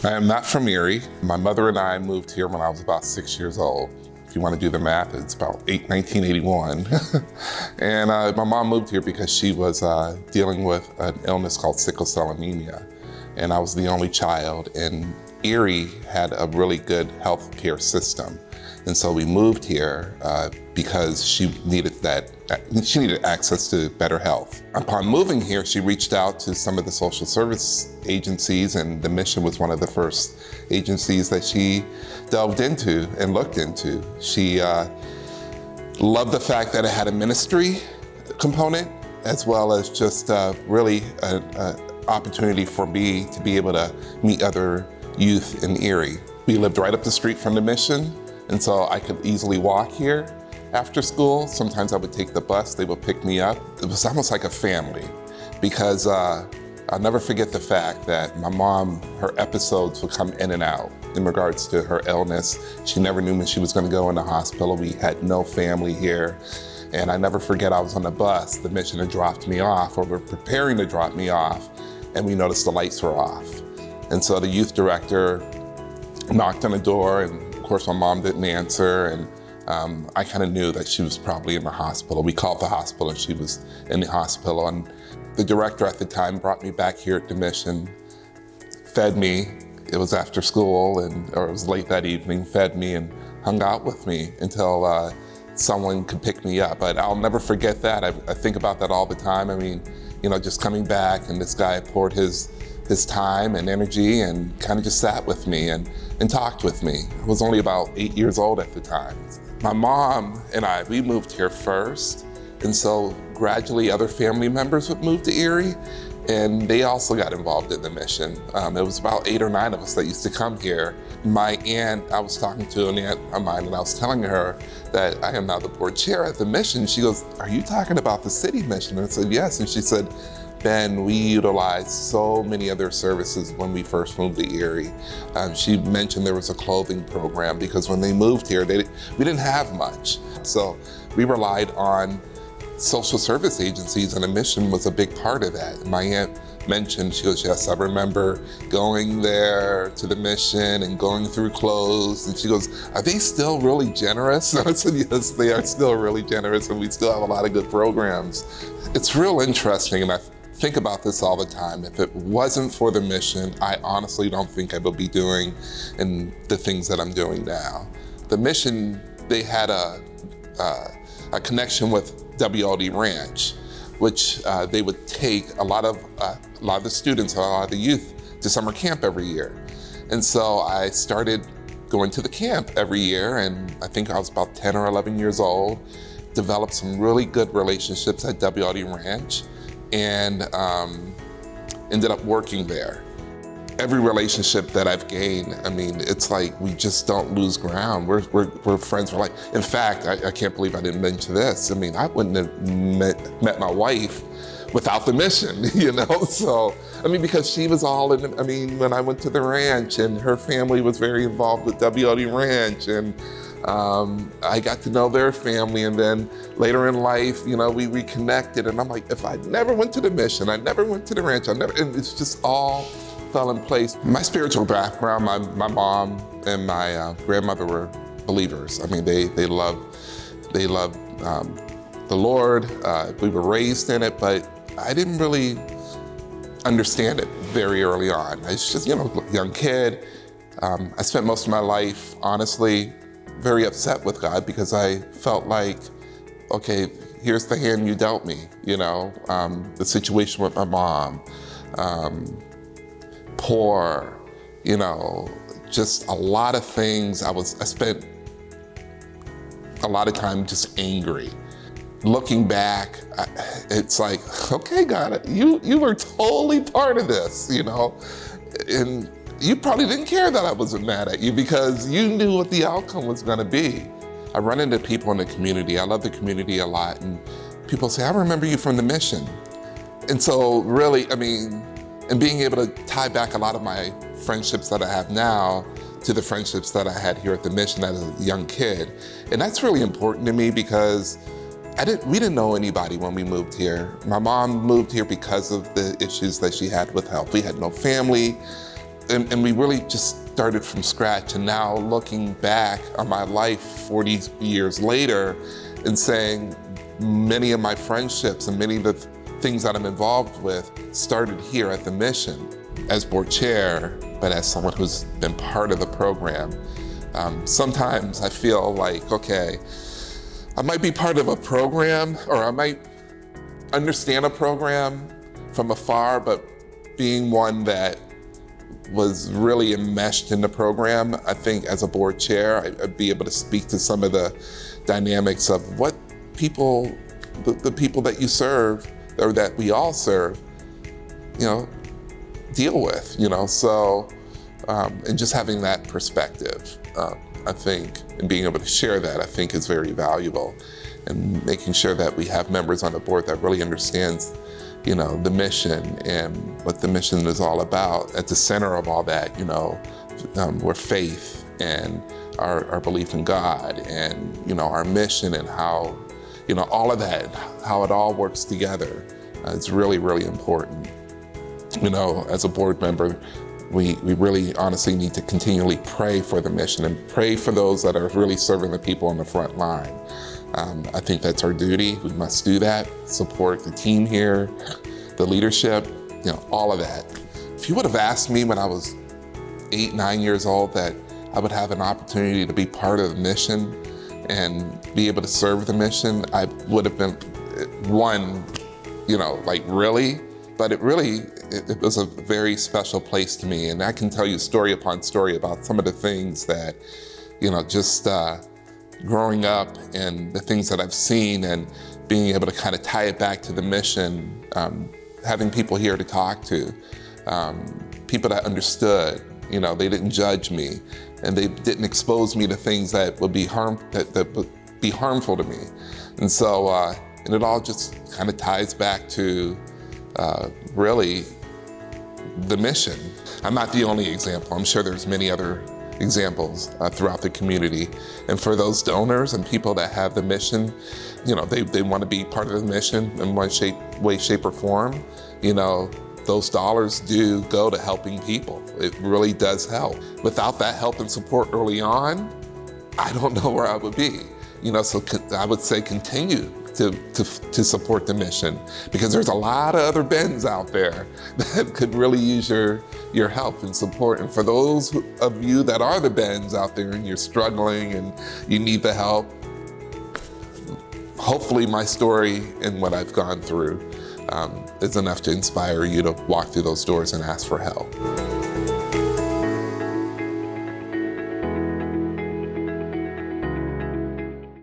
I am not from Erie. My mother and I moved here when I was about 6 years old. If you want to do the math, it's about 1981. And my mom moved here because she was dealing with an illness called sickle cell anemia. And I was the only child, and Erie had a really good health care system. And so we moved here because she needed access to better health. Upon moving here, she reached out to some of the social service agencies, and the Mission was one of the first agencies that she delved into and looked into. She loved the fact that it had a ministry component, as well as just really an opportunity for me to be able to meet other youth in Erie. We lived right up the street from the Mission, and so I could easily walk here after school. Sometimes I would take the bus, they would pick me up. It was almost like a family, because I'll never forget the fact that my mom, her episodes would come in and out in regards to her illness. She never knew when she was gonna go in the hospital. We had no family here. And I never forget, I was on the bus, the Mission had dropped me off, or were preparing to drop me off, and we noticed the lights were off. And so the youth director knocked on the door, and of course my mom didn't answer, and I kind of knew that she was probably in the hospital. We called the hospital and she was in the hospital, and the director at the time brought me back here at the Mission, fed me. It was after school, or it was late that evening, fed me and hung out with me until someone could pick me up. But I'll never forget that. I think about that all the time. I mean, just coming back, and this guy poured his time and energy and kind of just sat with me and talked with me. I was only about 8 years old at the time. My mom and I, we moved here first, and so gradually other family members would move to Erie, and they also got involved in the Mission. It was about 8 or 9 of us that used to come here. My aunt, I was talking to an aunt of mine, and I was telling her that I am now the board chair at the Mission. She goes, "Are you talking about the city Mission?" And I said, "Yes." And she said, "Ben, we utilized so many other services when we first moved to Erie." She mentioned there was a clothing program, because when they moved here, we didn't have much. So we relied on social service agencies, and the Mission was a big part of that. My aunt mentioned, she goes, "Yes, I remember going there to the Mission and going through clothes." And she goes, "Are they still really generous?" And I said, "Yes, they are still really generous, and we still have a lot of good programs." It's real interesting, and I think about this all the time. If it wasn't for the Mission, I honestly don't think I would be doing the things that I'm doing now. The Mission, they had a connection with WLD Ranch, which they would take a lot of the students, a lot of the youth, to summer camp every year. And so I started going to the camp every year, and I think I was about 10 or 11 years old, developed some really good relationships at WLD Ranch, and ended up working there. Every relationship that I've gained, I mean, it's like we just don't lose ground. We're friends for life. In fact, I can't believe I didn't mention this. I mean, I wouldn't have met my wife without the Mission, So, I mean, because she was all in, when I went to the ranch, and her family was very involved with WLD Ranch, and I got to know their family, and then later in life, we reconnected, and I'm like, if I never went to the Mission, I never went to the ranch, and it's just all fell in place. My spiritual background, my mom and my grandmother were believers. I mean, they love the Lord. We were raised in it, but I didn't really understand it very early on. I was just, a young kid. I spent most of my life, honestly, very upset with God, because I felt like, okay, here's the hand you dealt me, the situation with my mom, poor, just a lot of things. I spent a lot of time just angry. Looking back, it's like, okay, God, you were totally part of this, and you probably didn't care that I wasn't mad at you, because you knew what the outcome was gonna be. I run into people in the community. I love the community a lot, and people say, "I remember you from the Mission." And so really, and being able to tie back a lot of my friendships that I have now to the friendships that I had here at the Mission as a young kid. And that's really important to me, because we didn't know anybody when we moved here. My mom moved here because of the issues that she had with health. We had no family. and we really just started from scratch. And now looking back on my life 40 years later and saying many of my friendships and many of the things that I'm involved with started here at the mission as board chair, but as someone who's been part of the program. Sometimes I feel like, okay, I might be part of a program, or I might understand a program from afar, but being one that was really enmeshed in the program, I think as a board chair, I'd be able to speak to some of the dynamics of what people, the people that you serve, or that we all serve, deal with, so, and just having that perspective, I think, and being able to share that, I think is very valuable, and making sure that we have members on the board that really understands, the mission and what the mission is all about. At the center of all that, we're faith and our belief in God and, our mission and how, all of that, how it all works together. It's really, really important. As a board member, we really honestly need to continually pray for the mission and pray for those that are really serving the people on the front line. I think that's our duty. We must do that, support the team here, the leadership, all of that. If you would have asked me when I was 8, 9 years old that I would have an opportunity to be part of the mission and be able to serve the mission, I would have been one, like really? But it was a very special place to me. And I can tell you story upon story about some of the things that, just growing up and the things that I've seen and being able to kind of tie it back to the mission, having people here to talk to, people that understood, they didn't judge me and they didn't expose me to things that would be harmful to me. And so, and it all just kind of ties back to really the mission. I'm not the only example. I'm sure there's many other examples throughout the community. And for those donors and people that have the mission, they want to be part of the mission in one way, shape, or form, those dollars do go to helping people. It really does help. Without that help and support early on, I don't know where I would be. So I would say continue to support the mission, because there's a lot of other Bens out there that could really use your help and support. And for those of you that are the Bens out there and you're struggling and you need the help, hopefully my story and what I've gone through is enough to inspire you to walk through those doors and ask for help.